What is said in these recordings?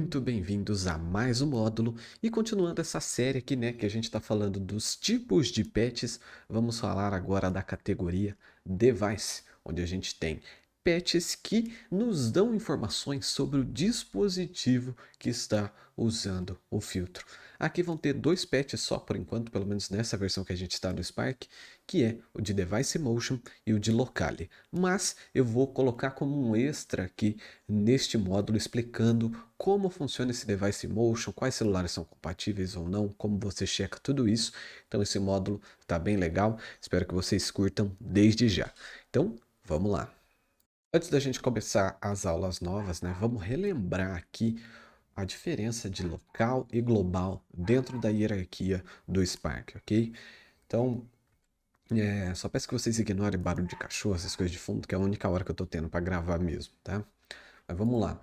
muito bem-vindos a mais um módulo e continuando essa série aqui, né, que a gente está falando dos tipos de patches, vamos falar agora da categoria Device, onde a gente tem patches que nos dão informações sobre o dispositivo que está usando o filtro. Aqui vão ter dois patches só por enquanto, pelo menos nessa versão que a gente está no Spark, que é o de Device Motion e o de Locale. Mas eu vou colocar como um extra aqui neste módulo explicando como funciona esse Device Motion, quais celulares são compatíveis ou não, como você checa tudo isso. Então esse módulo está bem legal, espero que vocês curtam desde já. Então vamos lá. Antes da gente começar as aulas novas, né, vamos relembrar aqui a diferença de local e global dentro da hierarquia do Spark, ok? Então, só peço que vocês ignorem barulho de cachorro, essas coisas de fundo, que é a única hora que eu tô tendo para gravar mesmo, tá? Mas vamos lá.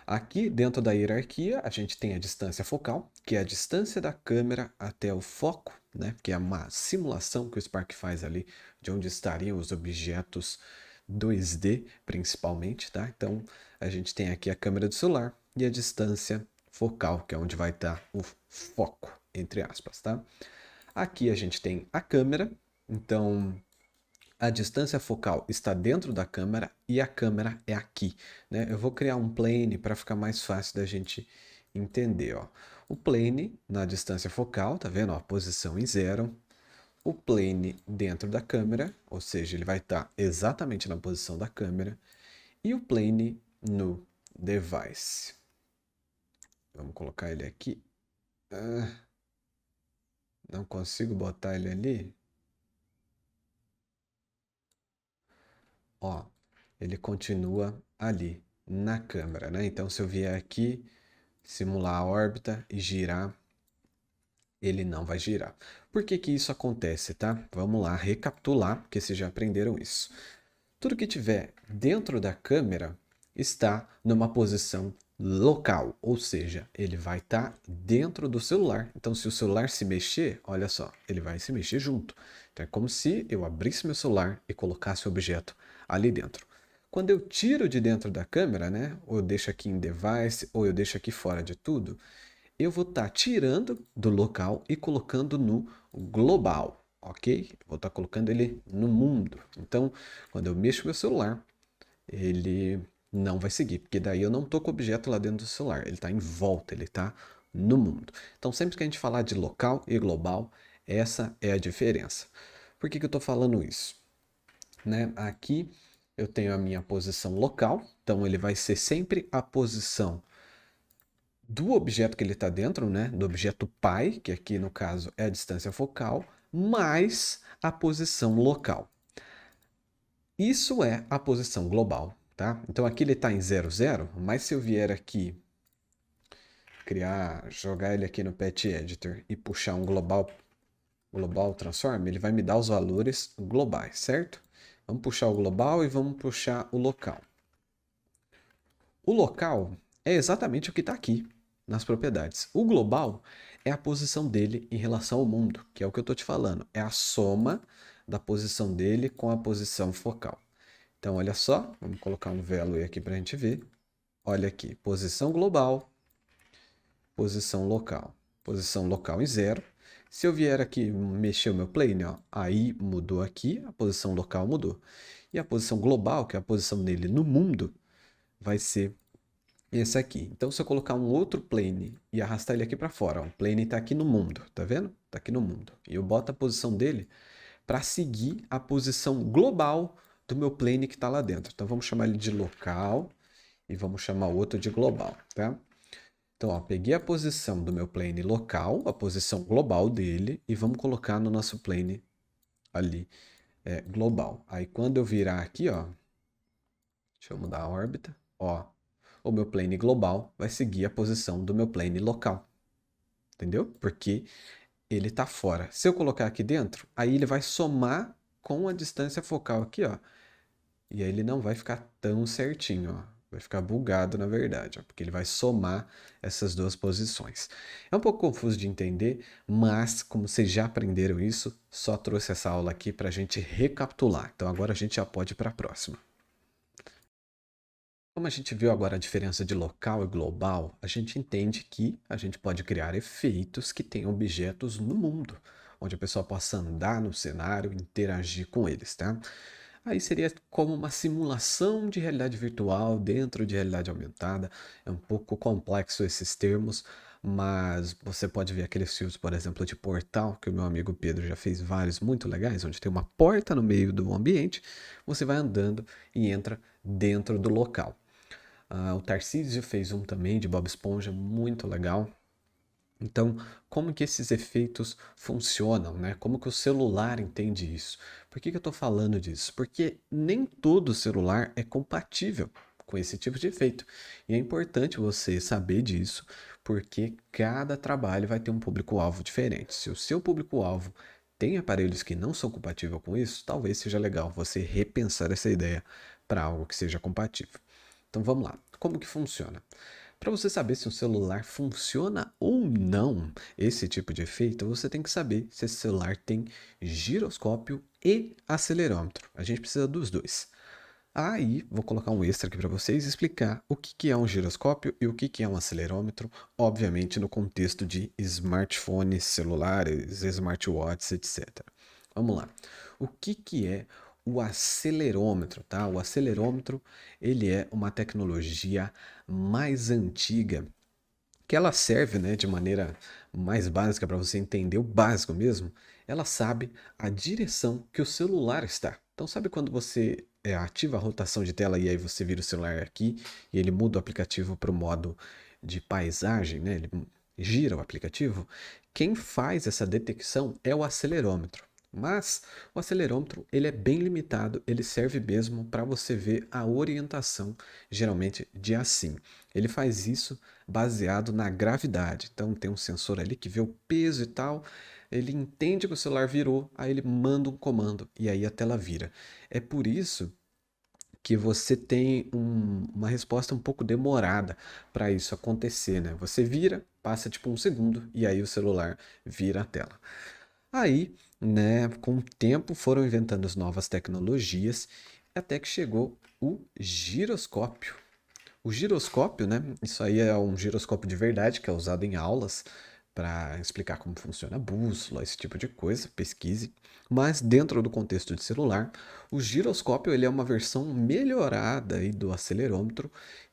Aqui dentro da hierarquia, a gente tem a distância focal, que é a distância da câmera até o foco, né? Que é uma simulação que o Spark faz ali de onde estariam os objetos 2D, principalmente, tá? Então, a gente tem aqui a câmera do celular e a distância focal, que é onde vai estar o foco, entre aspas, tá? Aqui a gente tem a câmera, então a distância focal está dentro da câmera e a câmera é aqui, né? Eu vou criar um plane para ficar mais fácil da gente entender, ó. O plane na distância focal, tá vendo? Ó, posição em 0. O plane dentro da câmera, ou seja, ele vai estar exatamente na posição da câmera. E o plane no device. Vamos colocar ele aqui. Não consigo botar ele ali. Ó, ele continua ali na câmera, né? Então, se eu vier aqui, simular a órbita e girar, ele não vai girar. Por que que isso acontece, tá? Vamos lá recapitular, porque vocês já aprenderam isso. Tudo que tiver dentro da câmera está numa posição local, ou seja, ele vai estar dentro do celular. Então, se o celular se mexer, olha só, ele vai se mexer junto. Então, é como se eu abrisse meu celular e colocasse o objeto ali dentro. Quando eu tiro de dentro da câmera, né, ou eu deixo aqui em device, ou eu deixo aqui fora de tudo, eu vou estar tirando do local e colocando no global, ok? Vou estar colocando ele no mundo. Então, quando eu mexo meu celular, ele não vai seguir, porque daí eu não estou com o objeto lá dentro do celular, ele está em volta, ele está no mundo. Então, sempre que a gente falar de local e global, essa é a diferença. Por que que eu estou falando isso? Né? Aqui eu tenho a minha posição local, então ele vai ser sempre a posição do objeto que ele está dentro, né? Do objeto pai, que aqui no caso é a distância focal, mais a posição local. Isso é a posição global, tá? Então aqui ele está em 0, 0, mas se eu vier aqui jogar ele aqui no Patch Editor e puxar um global transform, ele vai me dar os valores globais, certo? Vamos puxar o global e vamos puxar o local. O local é exatamente o que está aqui nas propriedades. O global é a posição dele em relação ao mundo, que é o que eu estou te falando. É a soma da posição dele com a posição focal. Então, olha só, vamos colocar um value aqui para a gente ver. Olha aqui, posição global, posição local. Posição local em 0. Se eu vier aqui mexer o meu plane, ó, aí mudou aqui, a posição local mudou. E a posição global, que é a posição dele no mundo, vai ser esse aqui. Então, se eu colocar um outro plane e arrastar ele aqui para fora, ó, o plane está aqui no mundo, tá vendo? Está aqui no mundo. E eu boto a posição dele para seguir a posição global do meu plane que está lá dentro. Então, vamos chamar ele de local e vamos chamar o outro de global, tá? Então, ó, peguei a posição do meu plane local, a posição global dele, e vamos colocar no nosso plane ali, global. Aí, quando eu virar aqui, ó, deixa eu mudar a órbita, ó, o meu plane global vai seguir a posição do meu plane local. Entendeu? Porque ele está fora. Se eu colocar aqui dentro, aí ele vai somar com a distância focal aqui, ó. E aí ele não vai ficar tão certinho, ó. Vai ficar bugado, na verdade, ó, porque ele vai somar essas duas posições. É um pouco confuso de entender, mas como vocês já aprenderam isso, só trouxe essa aula aqui para a gente recapitular. Então agora a gente já pode ir para a próxima. Como a gente viu agora a diferença de local e global, a gente entende que a gente pode criar efeitos que tenham objetos no mundo, onde a pessoa possa andar no cenário e interagir com eles, tá? Aí seria como uma simulação de realidade virtual dentro de realidade aumentada. É um pouco complexo esses termos, mas você pode ver aqueles filmes, por exemplo, de Portal, que o meu amigo Pedro já fez vários muito legais, onde tem uma porta no meio do ambiente, você vai andando e entra dentro do local. O Tarcísio fez um também de Bob Esponja, muito legal. Então, como que esses efeitos funcionam, né? Como que o celular entende isso? Por que que eu estou falando disso? Porque nem todo celular é compatível com esse tipo de efeito. E é importante você saber disso, porque cada trabalho vai ter um público-alvo diferente. Se o seu público-alvo tem aparelhos que não são compatíveis com isso, talvez seja legal você repensar essa ideia para algo que seja compatível. Então vamos lá. Como que funciona? Para você saber se um celular funciona ou não esse tipo de efeito, você tem que saber se esse celular tem giroscópio e acelerômetro. A gente precisa dos dois. Aí, vou colocar um extra aqui para vocês explicar o que é um giroscópio e o que é um acelerômetro, obviamente no contexto de smartphones, celulares, smartwatches, etc. Vamos lá. O que é o acelerômetro, tá? O acelerômetro, ele é uma tecnologia mais antiga que ela serve, né, de maneira mais básica para você entender o básico mesmo. Ela sabe a direção que o celular está. Então, sabe quando você ativa a rotação de tela e aí você vira o celular aqui e ele muda o aplicativo para o modo de paisagem, né? Ele gira o aplicativo. Quem faz essa detecção é o acelerômetro. Mas o acelerômetro ele é bem limitado, ele serve mesmo para você ver a orientação, geralmente de assim. Ele faz isso baseado na gravidade. Então tem um sensor ali que vê o peso e tal, ele entende que o celular virou, aí ele manda um comando e aí a tela vira. É por isso que você tem uma resposta um pouco demorada para isso acontecer, né? Você vira, passa tipo um segundo e aí o celular vira a tela. Aí, né, com o tempo foram inventando as novas tecnologias até que chegou o giroscópio. O giroscópio, né? Isso aí é um giroscópio de verdade que é usado em aulas para explicar como funciona a bússola, esse tipo de coisa, pesquise. Mas dentro do contexto de celular, o giroscópio ele é uma versão melhorada aí do acelerômetro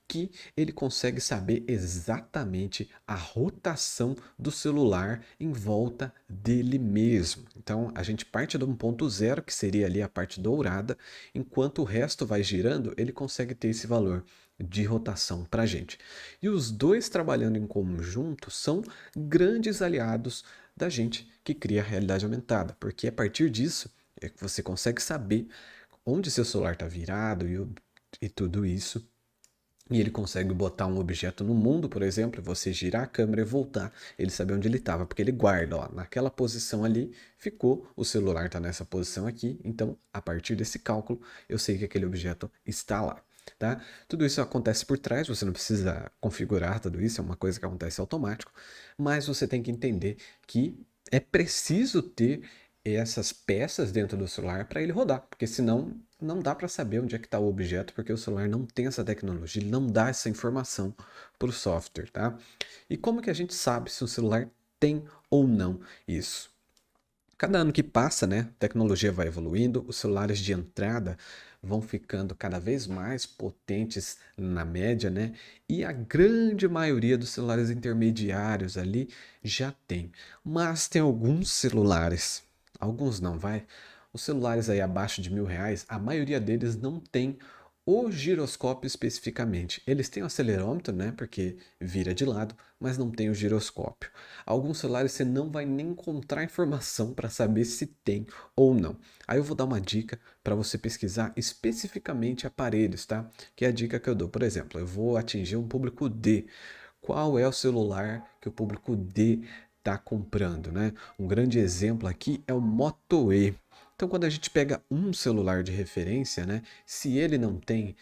que ele consegue saber exatamente a rotação do celular em volta dele mesmo. Então a gente parte de um ponto zero, que seria ali a parte dourada, enquanto o resto vai girando, ele consegue ter esse valor de rotação para a gente. E os dois trabalhando em conjunto são grandes aliados da gente que cria a realidade aumentada, porque a partir disso é que você consegue saber onde seu celular está virado e tudo isso. E ele consegue botar um objeto no mundo, por exemplo, você girar a câmera e voltar, ele sabe onde ele estava, porque ele guarda, ó, naquela posição ali ficou, o celular está nessa posição aqui, então a partir desse cálculo eu sei que aquele objeto está lá. Tá? Tudo isso acontece por trás, você não precisa configurar tudo isso, é uma coisa que acontece automático, mas você tem que entender que é preciso ter essas peças dentro do celular para ele rodar, porque senão não dá para saber onde é que está o objeto, porque o celular não tem essa tecnologia, ele não dá essa informação para o software, tá? E como que a gente sabe se o celular tem ou não isso? Cada ano que passa, né, a tecnologia vai evoluindo, os celulares de entrada vão ficando cada vez mais potentes na média, né? E a grande maioria dos celulares intermediários ali já tem. Mas tem alguns celulares, alguns não, vai. Os celulares aí abaixo de R$ 1.000, a maioria deles não tem o giroscópio especificamente. Eles têm o acelerômetro, né? Porque vira de lado, mas não tem o giroscópio. Alguns celulares você não vai nem encontrar informação para saber se tem ou não. Aí eu vou dar uma dica para você pesquisar especificamente aparelhos, tá? Que é a dica que eu dou. Por exemplo, eu vou atingir um público D. Qual é o celular que o público D está comprando, né? Um grande exemplo aqui é o Moto E. Então, quando a gente pega um celular de referência, né? Se ele não tem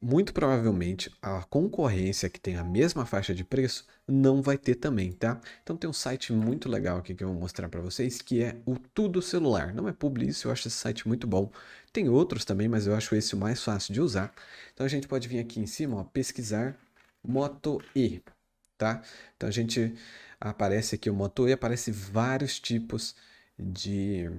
muito provavelmente a concorrência que tem a mesma faixa de preço não vai ter também, tá? Então tem um site muito legal aqui que eu vou mostrar para vocês, que é o Tudo Celular. Não é publi isso, eu acho esse site muito bom. Tem outros também, mas eu acho esse o mais fácil de usar. Então a gente pode vir aqui em cima, ó, pesquisar Moto E, tá? Então a gente aparece aqui o Moto E, aparece vários tipos de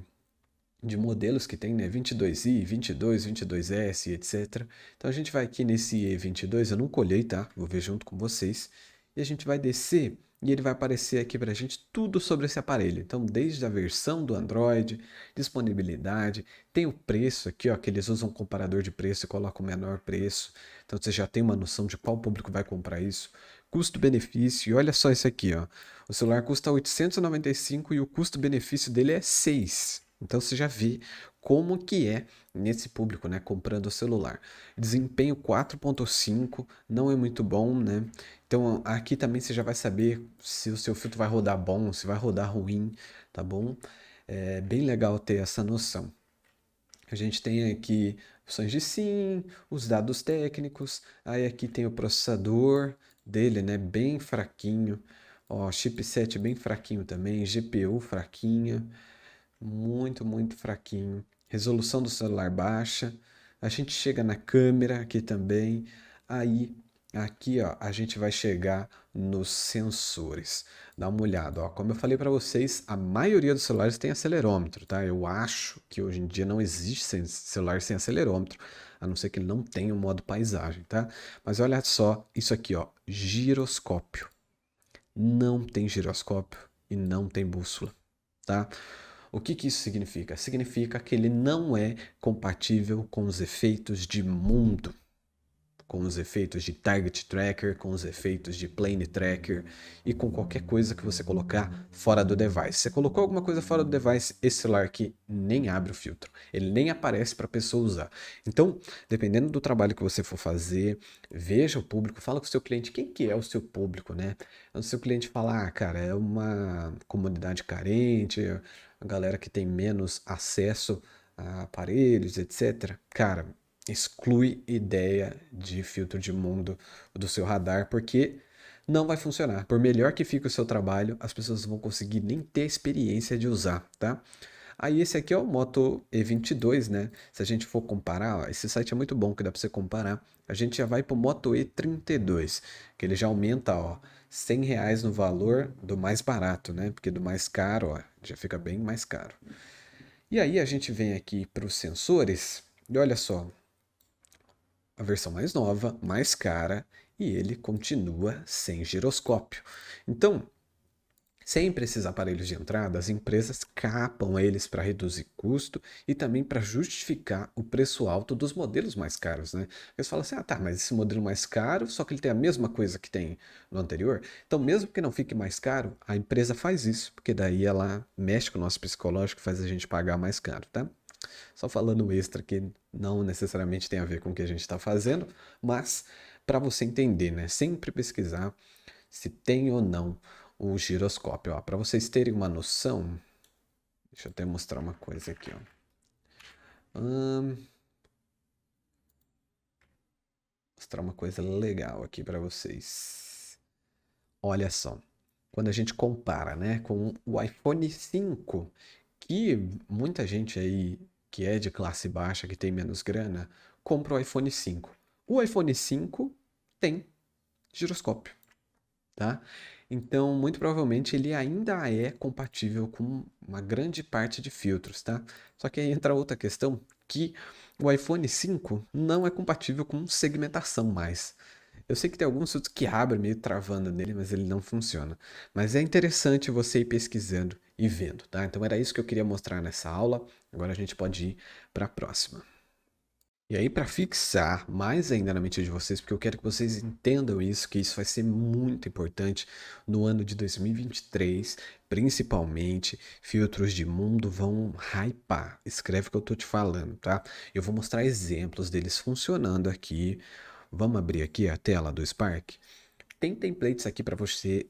modelos que tem, né? 22i, 22, 22S, etc. Então a gente vai aqui nesse E22, eu não colhei, tá? Vou ver junto com vocês. E a gente vai descer e ele vai aparecer aqui pra gente tudo sobre esse aparelho. Então, desde a versão do Android, disponibilidade, tem o preço aqui, ó, que eles usam um comparador de preço e colocam o menor preço. Então você já tem uma noção de qual público vai comprar isso. Custo-benefício, e olha só isso aqui, ó. O celular custa 895 e o custo-benefício dele é 6. Então você já vê como que é nesse público, né, comprando o celular. Desempenho 4.5 não é muito bom, né? Então aqui também você já vai saber se o seu filtro vai rodar bom, se vai rodar ruim, tá bom? É bem legal ter essa noção. A gente tem aqui opções de SIM, os dados técnicos, aí aqui tem o processador dele, né, bem fraquinho. Ó, chipset bem fraquinho também, GPU fraquinha, muito fraquinho. Resolução do celular baixa. A gente chega na câmera aqui também. Aí, aqui, ó, a gente vai chegar nos sensores. Dá uma olhada, ó. Como eu falei para vocês, a maioria dos celulares tem acelerômetro, tá? Eu acho que hoje em dia não existe celular sem acelerômetro, a não ser que ele não tenha o modo paisagem, tá? Mas olha só isso aqui, ó, giroscópio. Não tem giroscópio e não tem bússola, tá? O que que isso significa? Significa que ele não é compatível com os efeitos de mundo, com os efeitos de target tracker, com os efeitos de plane tracker e com qualquer coisa que você colocar fora do device. Você colocou alguma coisa fora do device, esse celular aqui nem abre o filtro, ele nem aparece para a pessoa usar. Então, dependendo do trabalho que você for fazer, veja o público, fala com o seu cliente quem que é o seu público, né? O seu cliente fala, ah, cara, é uma comunidade carente, a galera que tem menos acesso a aparelhos, etc. Cara, exclui ideia de filtro de mundo do seu radar, porque não vai funcionar. Por melhor que fique o seu trabalho, as pessoas não vão conseguir nem ter a experiência de usar, tá? Aí esse aqui é o Moto E22, né? Se a gente for comparar, ó, esse site é muito bom que dá para você comparar. A gente já vai para o Moto E32, que ele já aumenta, ó, R$ 100 no valor do mais barato, né? Porque do mais caro, ó, já fica bem mais caro. E aí a gente vem aqui para os sensores, e olha só, a versão mais nova, mais cara, e ele continua sem giroscópio. Então, sempre esses aparelhos de entrada, as empresas capam eles para reduzir custo e também para justificar o preço alto dos modelos mais caros, né? Eles falam assim, ah tá, mas esse modelo mais caro, só que ele tem a mesma coisa que tem no anterior, então mesmo que não fique mais caro, a empresa faz isso, porque daí ela mexe com o nosso psicológico e faz a gente pagar mais caro, tá? Só falando extra que não necessariamente tem a ver com o que a gente está fazendo, mas para você entender, né? Sempre pesquisar se tem ou não o giroscópio. Para vocês terem uma noção, deixa eu até mostrar uma coisa aqui. Ó. Mostrar uma coisa legal aqui para vocês. Olha só, quando a gente compara, né, com o iPhone 5, que muita gente aí que é de classe baixa, que tem menos grana, compra o iPhone 5. O iPhone 5 tem giroscópio, tá? Então, muito provavelmente ele ainda é compatível com uma grande parte de filtros, tá? Só que aí entra outra questão, que o iPhone 5 não é compatível com segmentação mais. Eu sei que tem alguns filtros que abrem meio travando nele, mas ele não funciona. Mas é interessante você ir pesquisando e vendo, tá? Então era isso que eu queria mostrar nessa aula. Agora a gente pode ir para a próxima. E aí, para fixar mais ainda na mente de vocês, porque eu quero que vocês entendam isso, que isso vai ser muito importante no ano de 2023, principalmente, filtros de mundo vão hypar. Escreve o que eu tô te falando, tá? Eu vou mostrar exemplos deles funcionando aqui. Vamos abrir aqui a tela do Spark. Tem templates aqui para você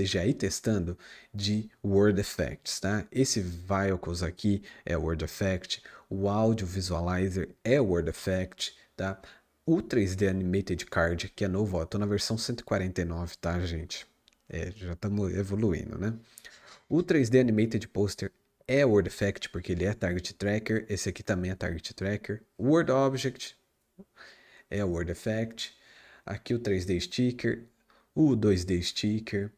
já ir testando de Word Effects, tá? Esse Vocals aqui é Word Effect, o Audio Visualizer é Word Effect, tá? o 3D Animated Card, que é novo, ó, tô na versão 149, tá, gente? Já estamos evoluindo, né? O 3D Animated Poster é Word Effect, porque ele é Target Tracker. Esse aqui também é Target Tracker. O Word Object é Word Effect. Aqui o 3D Sticker, o 2D Sticker.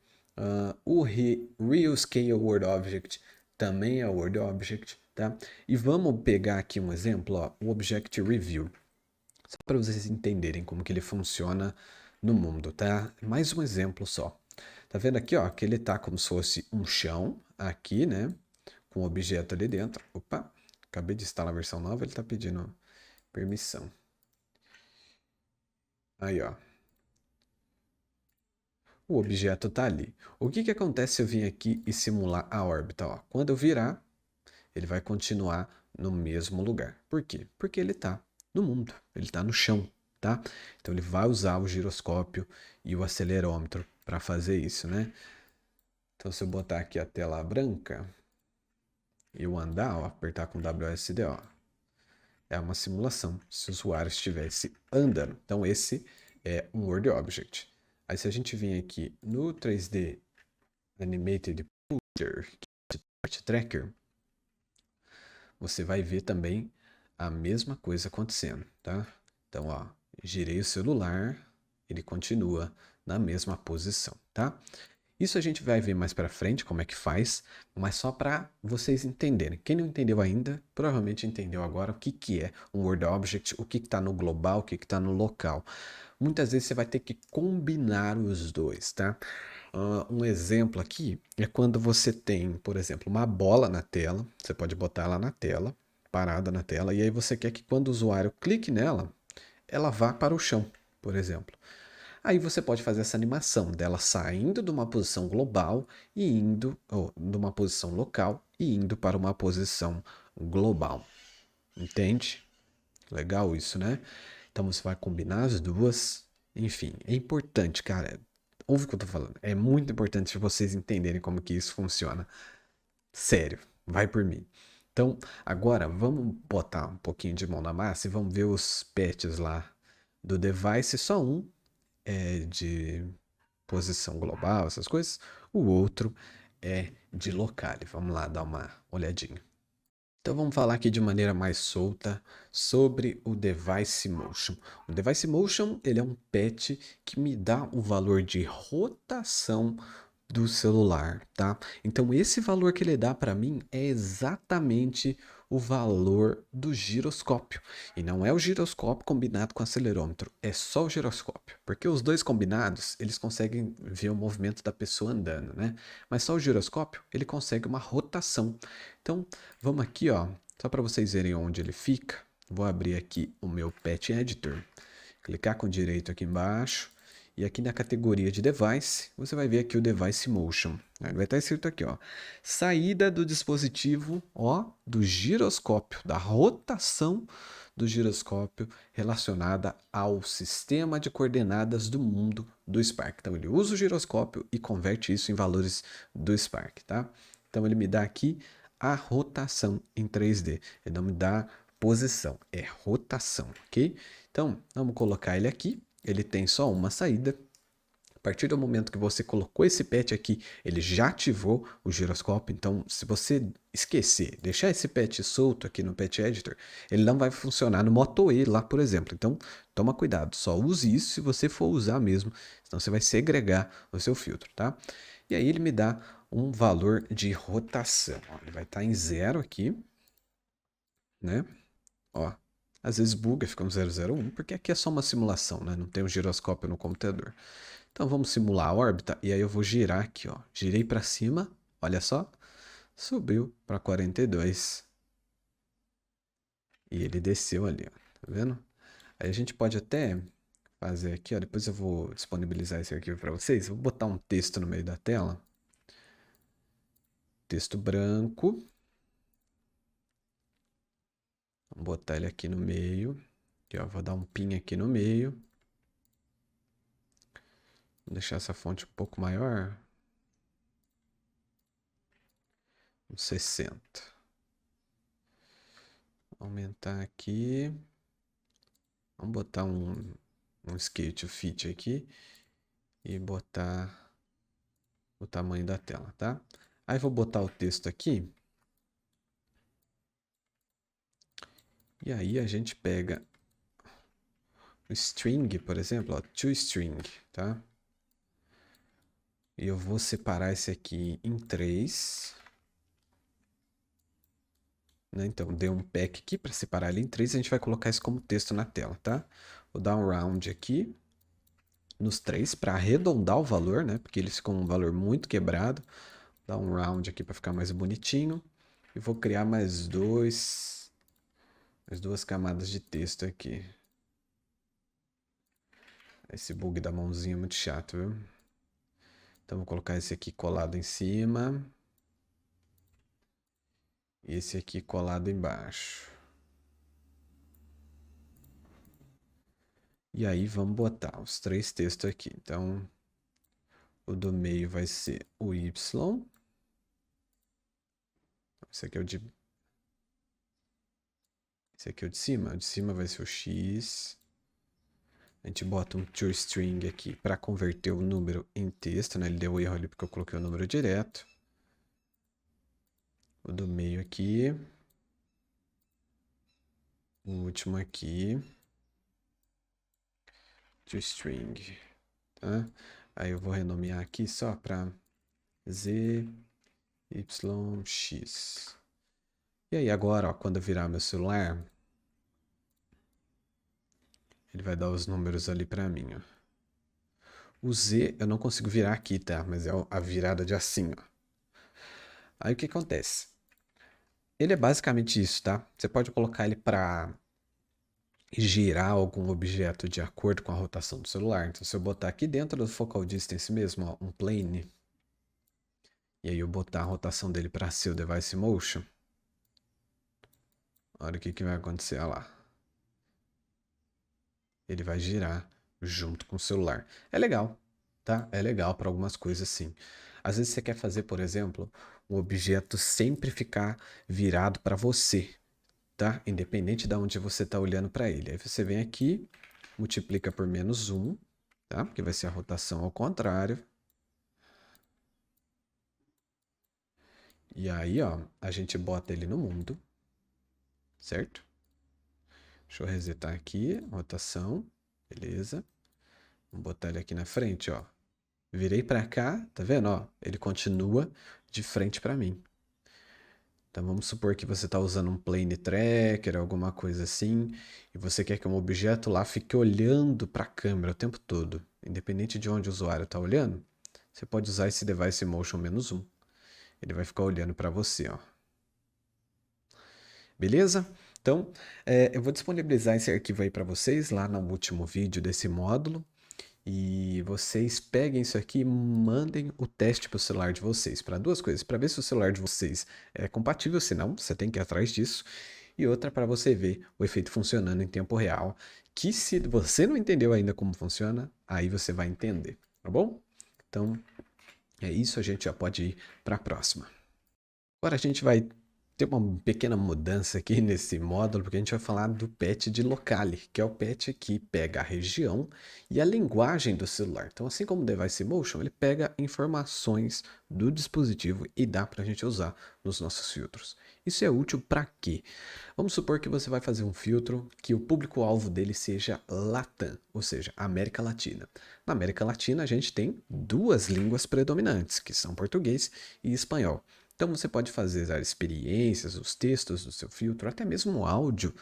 O Real Scale Word Object também é Word Object, tá? E vamos pegar aqui um exemplo, ó, o Object Review. Só para vocês entenderem como que ele funciona no mundo, tá? Mais um exemplo só. Tá vendo aqui, ó, que ele tá como se fosse um chão aqui, né? Com um objeto ali dentro. Opa, acabei de instalar a versão nova, ele tá pedindo permissão. Aí, ó. O objeto tá ali. O que que acontece se eu vir aqui e simular a órbita, ó? Quando eu virar, ele vai continuar no mesmo lugar. Por quê? Porque ele tá no mundo, ele tá no chão, tá? Então ele vai usar o giroscópio e o acelerômetro para fazer isso, né? Então se eu botar aqui a tela branca e eu andar, ó, apertar com WSD, ó, é uma simulação se o usuário estivesse andando. Então esse é um Word Object. Aí se a gente vir aqui no 3D Animated Poster, que é o Tracker, você vai ver também a mesma coisa acontecendo, tá? Então, ó, girei o celular, ele continua na mesma posição, tá? Isso a gente vai ver mais para frente como é que faz, mas só para vocês entenderem. Quem não entendeu ainda, provavelmente entendeu agora o que que é um Word Object, o que está no global, o que está no local. Muitas vezes você vai ter que combinar os dois, tá? Um exemplo aqui é quando você tem, por exemplo, uma bola na tela, você pode botar ela na tela, parada na tela, e aí você quer que quando o usuário clique nela, ela vá para o chão, por exemplo. Aí você pode fazer essa animação dela saindo de uma posição global e indo, ou de uma posição local e indo para uma posição global. Entende? Legal isso, né? Então você vai combinar as duas. Enfim, é importante, cara. Ouve o que eu tô falando. É muito importante vocês entenderem como que isso funciona. Sério, vai por mim. Então, agora vamos botar um pouquinho de mão na massa e vamos ver os patches lá do device. Só um é de posição global, essas coisas. O outro é de locale. Vamos lá dar uma olhadinha. Então vamos falar aqui de maneira mais solta sobre o Device Motion. O Device Motion, ele é um patch que me dá o valor de rotação do celular, tá? Então esse valor que ele dá para mim é exatamente o valor do giroscópio. E não é o giroscópio combinado com o acelerômetro, é só o giroscópio. Porque os dois combinados, eles conseguem ver o movimento da pessoa andando, né? Mas só o giroscópio, ele consegue uma rotação. Então, vamos aqui, ó, só para vocês verem onde ele fica. Vou abrir aqui o meu Patch Editor, clicar com direito aqui embaixo. E aqui na categoria de Device, você vai ver aqui o Device Motion. Vai estar escrito aqui, ó, saída do dispositivo, ó, do giroscópio, da rotação do giroscópio relacionada ao sistema de coordenadas do mundo do Spark. Então ele usa o giroscópio e converte isso em valores do Spark, tá? Então ele me dá aqui a rotação em 3D. Ele não me dá posição, é rotação, ok? Então vamos colocar ele aqui. Ele tem só uma saída. A partir do momento que você colocou esse patch aqui, ele já ativou o giroscópio. Então, se você esquecer, deixar esse patch solto aqui no Patch Editor, ele não vai funcionar no Moto E lá, por exemplo. Então, toma cuidado, só use isso se você for usar mesmo, senão você vai segregar o seu filtro, tá? E aí ele me dá um valor de rotação. Ó, ele vai estar em 0 aqui, né? Ó, às vezes buga, fica um 001, porque aqui é só uma simulação, né? Não tem um giroscópio no computador. Então vamos simular a órbita e aí eu vou girar aqui, ó. Girei para cima, olha só, subiu para 42 e ele desceu ali, ó. Tá vendo? Aí a gente pode até fazer aqui, ó. Depois eu vou disponibilizar esse arquivo para vocês. Vou botar um texto no meio da tela, texto branco. Vou botar ele aqui no meio. Aqui, ó, vou dar um pin aqui no meio. Vou deixar essa fonte um pouco maior. 60. Aumentar aqui. Vamos botar um skate fit aqui e botar o tamanho da tela, tá? Aí vou botar o texto aqui. E aí a gente pega o string, por exemplo, ó, toString, tá? E eu vou separar esse aqui em 3. Né? Então, dei um pack aqui para separar ele em 3. A gente vai colocar isso como texto na tela, tá? Vou dar um round aqui nos 3 para arredondar o valor, né? Porque eles ficam um valor muito quebrado. Vou dar um round aqui para ficar mais bonitinho. E vou criar mais duas camadas de texto aqui. Esse bug da mãozinha é muito chato, viu? Então vou colocar esse aqui colado em cima. E esse aqui colado embaixo. E aí vamos botar os 3 textos aqui. Então, o do meio vai ser o Y. Esse aqui é o de... Esse aqui é o de cima. O de cima vai ser o X. A gente bota um toString aqui para converter o número em texto, né? Ele deu erro ali porque eu coloquei o número direto. O do meio aqui. O último aqui. toString. Tá? Aí eu vou renomear aqui só para Z, Y, X. E aí agora, ó, quando eu virar meu celular, ele vai dar os números ali para mim, ó. O Z eu não consigo virar aqui, tá? Mas é a virada de assim, ó. Aí o que acontece? Ele é basicamente isso, tá? Você pode colocar ele para girar algum objeto de acordo com a rotação do celular. Então, se eu botar aqui dentro do focal distance mesmo, ó, um plane, e aí eu botar a rotação dele para ser o device motion, olha o que vai acontecer, olha lá. Ele vai girar junto com o celular. É legal, tá? É legal para algumas coisas sim. Às vezes você quer fazer, por exemplo, um objeto sempre ficar virado para você, tá? Independente de onde você está olhando para ele. Aí você vem aqui, multiplica por -1, tá? Porque vai ser a rotação ao contrário. E aí, ó, a gente bota ele no mundo, certo? Deixa eu resetar aqui, rotação, beleza. Vamos botar ele aqui na frente, ó. Virei para cá, tá vendo, ó? Ele continua de frente para mim. Então vamos supor que você está usando um plane tracker, alguma coisa assim, e você quer que um objeto lá fique olhando para a câmera o tempo todo, independente de onde o usuário está olhando. Você pode usar esse device motion -1. Ele vai ficar olhando para você, ó. Beleza? Então, eu vou disponibilizar esse arquivo aí para vocês lá no último vídeo desse módulo. E vocês peguem isso aqui e mandem o teste para o celular de vocês, para duas coisas, para ver se o celular de vocês é compatível, se não, você tem que ir atrás disso, e outra para você ver o efeito funcionando em tempo real, que se você não entendeu ainda como funciona, aí você vai entender, tá bom? Então, é isso, a gente já pode ir para a próxima. Agora a gente vai ter uma pequena mudança aqui nesse módulo, porque a gente vai falar do patch de locale, que é o patch que pega a região e a linguagem do celular. Então, assim como o Device Motion, ele pega informações do dispositivo e dá para a gente usar nos nossos filtros. Isso é útil para quê? Vamos supor que você vai fazer um filtro que o público-alvo dele seja Latam, ou seja, América Latina. Na América Latina, a gente tem duas línguas predominantes, que são português e espanhol. Então você pode fazer as experiências, os textos do seu filtro, até mesmo o áudio,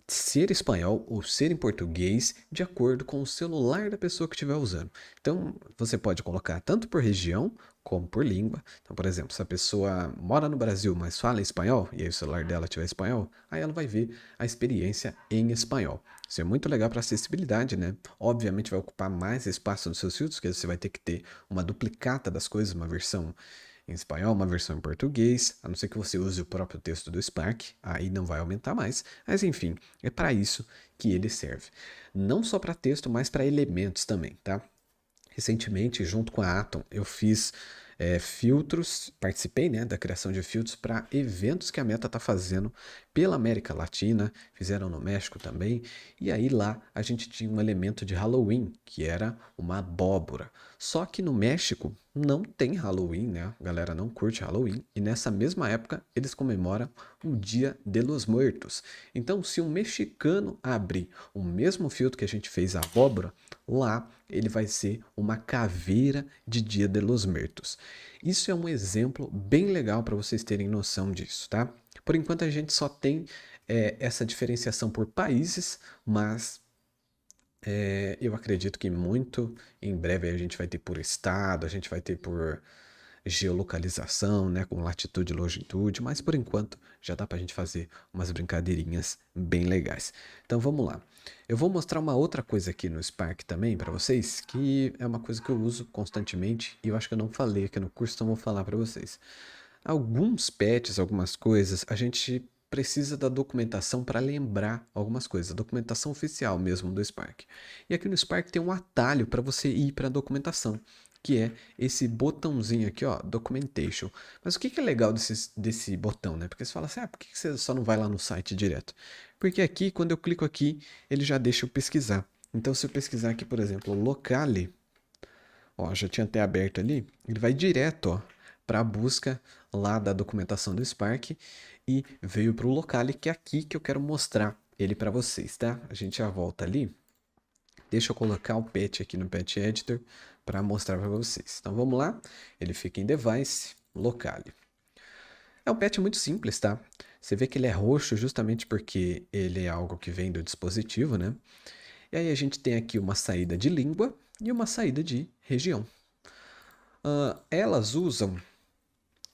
ser espanhol ou ser em português de acordo com o celular da pessoa que estiver usando. Então você pode colocar tanto por região como por língua. Então, por exemplo, se a pessoa mora no Brasil, mas fala espanhol, e aí o celular dela tiver espanhol, aí ela vai ver a experiência em espanhol. Isso é muito legal para acessibilidade, né? Obviamente vai ocupar mais espaço nos seus filtros, porque você vai ter que ter uma duplicata das coisas, uma versão em espanhol, uma versão em português, a não ser que você use o próprio texto do Spark, aí não vai aumentar mais, mas enfim, é para isso que ele serve. Não só para texto, mas para elementos também, tá? Recentemente, junto com a Atom, eu fiz filtros, participei, né, da criação de filtros para eventos que a Meta está fazendo pela América Latina, fizeram no México também, e aí lá a gente tinha um elemento de Halloween, que era uma abóbora. Só que no México não tem Halloween, né? A galera não curte Halloween, e nessa mesma época eles comemoram o Dia de los Muertos. Então, se um mexicano abrir o mesmo filtro que a gente fez a abóbora, lá ele vai ser uma caveira de Dia de los Muertos. Isso é um exemplo bem legal para vocês terem noção disso, tá? Por enquanto a gente só tem essa diferenciação por países, mas eu acredito que muito em breve a gente vai ter por estado, a gente vai ter por geolocalização, né, com latitude e longitude, mas por enquanto já dá para a gente fazer umas brincadeirinhas bem legais. Então vamos lá. Eu vou mostrar uma outra coisa aqui no Spark também para vocês, que é uma coisa que eu uso constantemente e eu acho que eu não falei aqui no curso, então vou falar para vocês. Alguns patches, algumas coisas, a gente precisa da documentação para lembrar algumas coisas, a documentação oficial mesmo do Spark. E aqui no Spark tem um atalho para você ir para a documentação, que é esse botãozinho aqui, ó, Documentation. Mas o que é legal desse botão, né? Porque você fala assim, por que você só não vai lá no site direto? Porque aqui, quando eu clico aqui, ele já deixa eu pesquisar. Então, se eu pesquisar aqui, por exemplo, locale, ó, já tinha até aberto ali, ele vai direto, ó, para a busca lá da documentação do Spark e veio para o Locale, que é aqui que eu quero mostrar ele para vocês, tá? A gente já volta ali. Deixa eu colocar o patch aqui no Patch Editor para mostrar para vocês. Então vamos lá, ele fica em Device, Locale. É um patch muito simples, tá? Você vê que ele é roxo justamente porque ele é algo que vem do dispositivo, né? E aí a gente tem aqui uma saída de língua e uma saída de região. Elas usam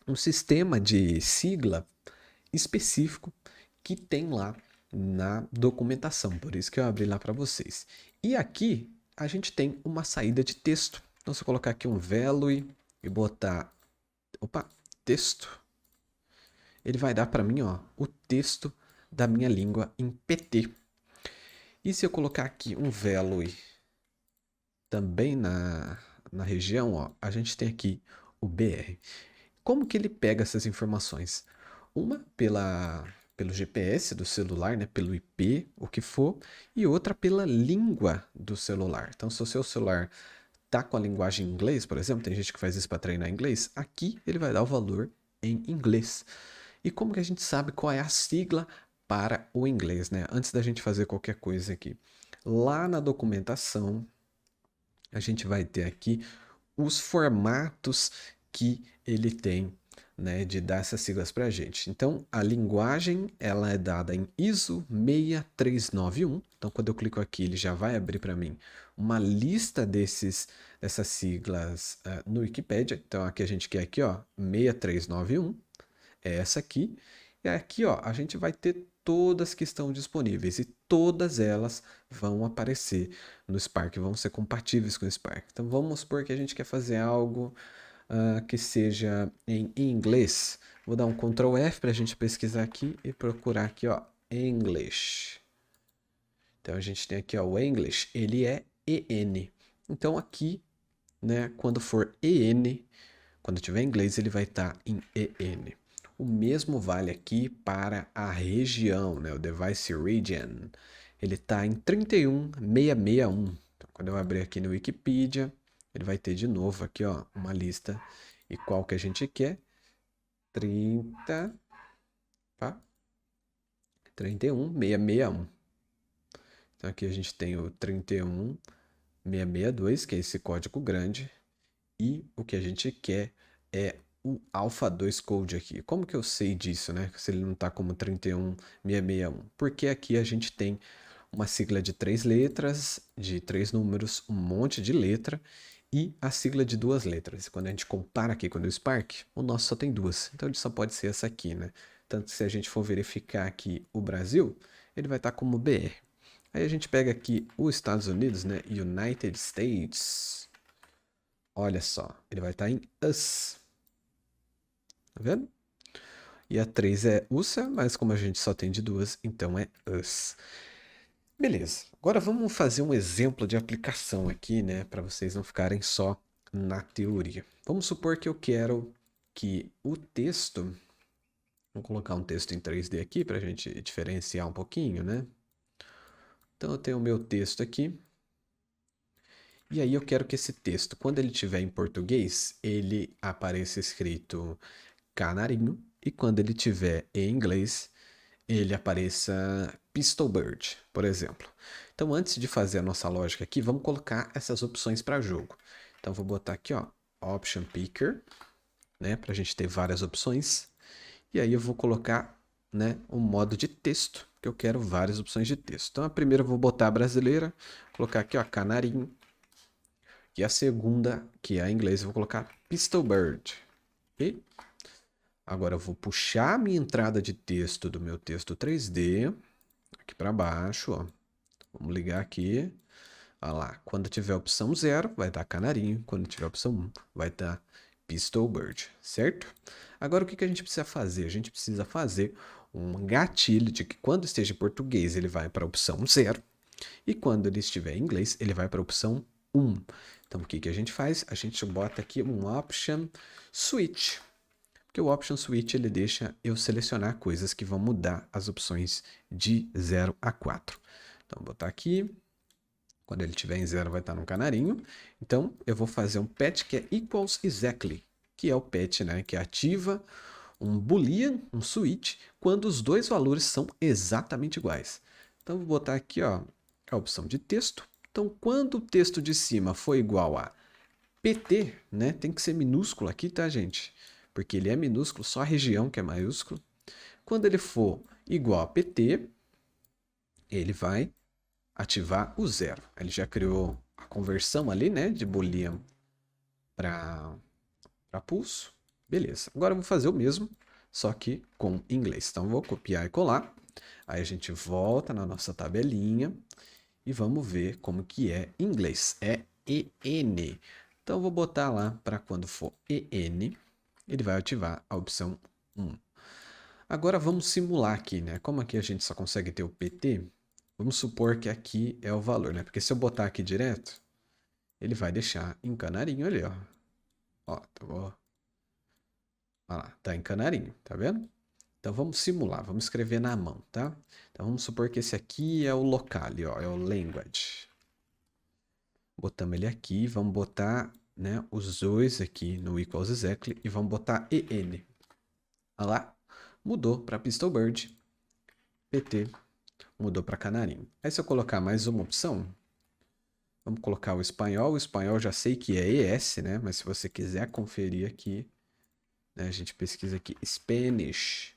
um sistema de sigla específico que tem lá na documentação, por isso que eu abri lá para vocês. E aqui a gente tem uma saída de texto. Então, se eu colocar aqui um value e botar, texto, ele vai dar para mim, ó, o texto da minha língua em PT. E se eu colocar aqui um value também na região, ó, a gente tem aqui o BR. Como que ele pega essas informações? Uma pelo GPS do celular, né, pelo IP, o que for, e outra pela língua do celular. Então, se o seu celular tá com a linguagem em inglês, por exemplo, tem gente que faz isso para treinar inglês, aqui ele vai dar o valor em inglês. E como que a gente sabe qual é a sigla para o inglês, né? Antes da gente fazer qualquer coisa aqui. Lá na documentação, a gente vai ter aqui os formatos que ele tem, né, de dar essas siglas para a gente. Então, a linguagem ela é dada em ISO 6391. Então, quando eu clico aqui, ele já vai abrir para mim uma lista dessas siglas no Wikipedia. Então, aqui a gente quer aqui, ó, 6391, é essa aqui. E aqui, ó, a gente vai ter todas que estão disponíveis e todas elas vão aparecer no Spark, vão ser compatíveis com o Spark. Então vamos supor que a gente quer fazer algo que seja em inglês. Vou dar um Ctrl F para a gente pesquisar aqui e procurar aqui, ó, English. Então a gente tem aqui, ó, o English, ele é EN. Então aqui, né, quando for EN, quando tiver inglês, ele vai estar em EN. O mesmo vale aqui para a região, né? O Device Region. Ele está em 31661. Então, quando eu abrir aqui no Wikipedia, ele vai ter de novo aqui, ó, uma lista. E qual que a gente quer? 30, tá? 31661. Então aqui a gente tem o 31662, que é esse código grande. E o que a gente quer é o Alpha 2 Code aqui. Como que eu sei disso, né? Se ele não está como 31661? Porque aqui a gente tem uma sigla de 3 letras, de 3 números, um monte de letra e a sigla de 2 letras. Quando a gente compara aqui com o Spark, o nosso só tem 2. Então ele só pode ser essa aqui, né? Tanto que se a gente for verificar aqui o Brasil, ele vai estar como BR. Aí a gente pega aqui os Estados Unidos, né? United States. Olha só, ele vai estar em US. Tá vendo? E a 3 é USA, mas como a gente só tem de 2, então é US. Beleza, agora vamos fazer um exemplo de aplicação aqui, né? Para vocês não ficarem só na teoria. Vamos supor que eu quero que o texto... Vou colocar um texto em 3D aqui para a gente diferenciar um pouquinho, né? Então eu tenho o meu texto aqui. E aí eu quero que esse texto, quando ele estiver em português, ele apareça escrito canarinho. E quando ele estiver em inglês, ele apareça Pistol Bird, por exemplo. Então, antes de fazer a nossa lógica aqui, vamos colocar essas opções para jogo. Então, vou botar aqui, ó, Option Picker, né, para a gente ter várias opções. E aí eu vou colocar, né, um modo de texto, que eu quero várias opções de texto. Então, a primeira eu vou botar a brasileira, colocar aqui, ó, canarinho. E a segunda, que é a inglesa, eu vou colocar Pistol Bird. Ok? Agora eu vou puxar a minha entrada de texto do meu texto 3D aqui para baixo, ó. Vamos ligar aqui. Olha lá, quando tiver a opção 0, vai dar canarinho. Quando tiver a opção 1, vai dar Pistol Bird, certo? Agora o que a gente precisa fazer? A gente precisa fazer um gatilho de que quando esteja em português ele vai para a opção 0 e quando ele estiver em inglês ele vai para a opção 1. Então o que a gente faz? A gente bota aqui um Option Switch. Porque o Option Switch ele deixa eu selecionar coisas que vão mudar as opções de 0 a 4. Então, vou botar aqui. Quando ele estiver em 0, vai estar no canarinho. Então, eu vou fazer um pet que é equals exactly, que é o pet, né, que ativa um boolean, um switch, quando os dois valores são exatamente iguais. Então, vou botar aqui, ó, a opção de texto. Então, quando o texto de cima for igual a PT, né, tem que ser minúsculo aqui, tá, gente? Porque ele é minúsculo, só a região que é maiúsculo. Quando ele for igual a PT, ele vai ativar o 0. Ele já criou a conversão ali, né, de boolean para pulso. Beleza. Agora eu vou fazer o mesmo, só que com inglês. Então vou copiar e colar. Aí a gente volta na nossa tabelinha e vamos ver como que é em inglês. É EN. Então eu vou botar lá para quando for EN, ele vai ativar a opção 1. Agora vamos simular aqui, né? Como aqui a gente só consegue ter o PT, vamos supor que aqui é o valor, né? Porque se eu botar aqui direto, ele vai deixar em canarinho ali, ó. Ó, tá bom? Ó lá, tá em canarinho, tá vendo? Então vamos simular, vamos escrever na mão, tá? Então vamos supor que esse aqui é o locale, ó, é o language. Botamos ele aqui, vamos botar, né, os dois aqui no equals exactly e vamos botar EN. Olha lá, mudou para Pistol Bird, PT, mudou para canarinho. Aí se eu colocar mais uma opção, vamos colocar o espanhol já sei que é ES, né? Mas se você quiser conferir aqui, né, a gente pesquisa aqui Spanish,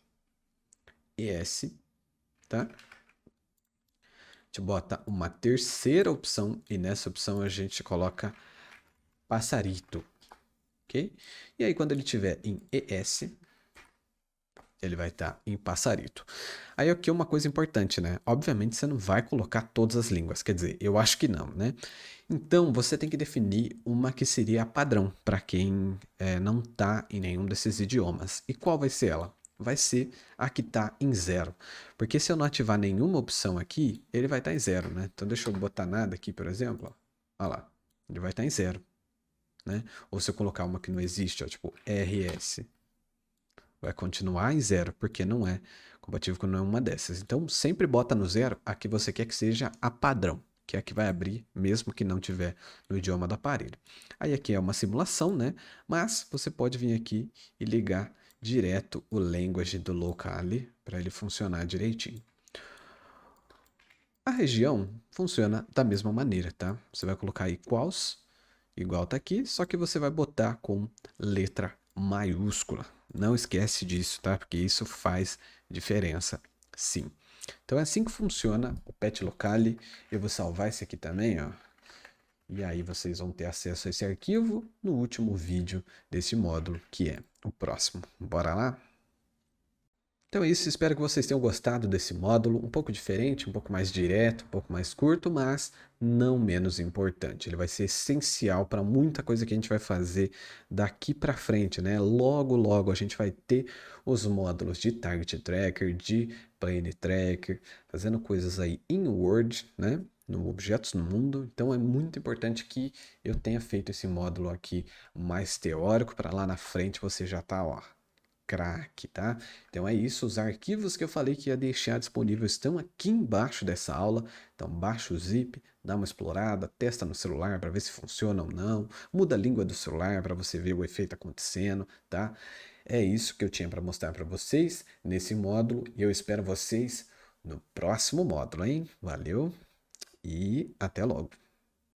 ES, tá? A gente bota uma terceira opção e nessa opção a gente coloca passarito, ok? E aí quando ele tiver em ES, ele vai estar em passarito. Aí aqui é uma coisa importante, né? Obviamente você não vai colocar todas as línguas, quer dizer, eu acho que não, né? Então você tem que definir uma que seria a padrão para quem não está em nenhum desses idiomas. E qual vai ser ela? Vai ser a que está em 0. Porque se eu não ativar nenhuma opção aqui, ele vai estar em 0, né? Então deixa eu botar nada aqui, por exemplo. Olha lá, ele vai estar em 0, né? Ou se eu colocar uma que não existe, ó, tipo RS, vai continuar em 0, porque não é compatível com nenhuma dessas. Então, sempre bota no 0 a que você quer que seja a padrão, que é a que vai abrir, mesmo que não tiver no idioma do aparelho. Aí aqui é uma simulação, né? Mas você pode vir aqui e ligar direto o language do locale para ele funcionar direitinho. A região funciona da mesma maneira, tá? Você vai colocar equals, igual tá aqui, só que você vai botar com letra maiúscula. Não esquece disso, tá? Porque isso faz diferença, sim. Então é assim que funciona o Pet Locale. Eu vou salvar esse aqui também, ó. E aí vocês vão ter acesso a esse arquivo no último vídeo desse módulo, que é o próximo. Bora lá? Então é isso, espero que vocês tenham gostado desse módulo, um pouco diferente, um pouco mais direto, um pouco mais curto, mas não menos importante. Ele vai ser essencial para muita coisa que a gente vai fazer daqui para frente, né? Logo, logo a gente vai ter os módulos de Target Tracker, de Plane Tracker, fazendo coisas aí em Word, né? no Objetos no Mundo. Então é muito importante que eu tenha feito esse módulo aqui mais teórico para lá na frente você já tá, ó, craque, tá? Então é isso, os arquivos que eu falei que ia deixar disponível estão aqui embaixo dessa aula. Então baixa o zip, dá uma explorada, testa no celular para ver se funciona ou não, muda a língua do celular para você ver o efeito acontecendo, tá? É isso que eu tinha para mostrar para vocês nesse módulo e eu espero vocês no próximo módulo, hein? Valeu! E até logo.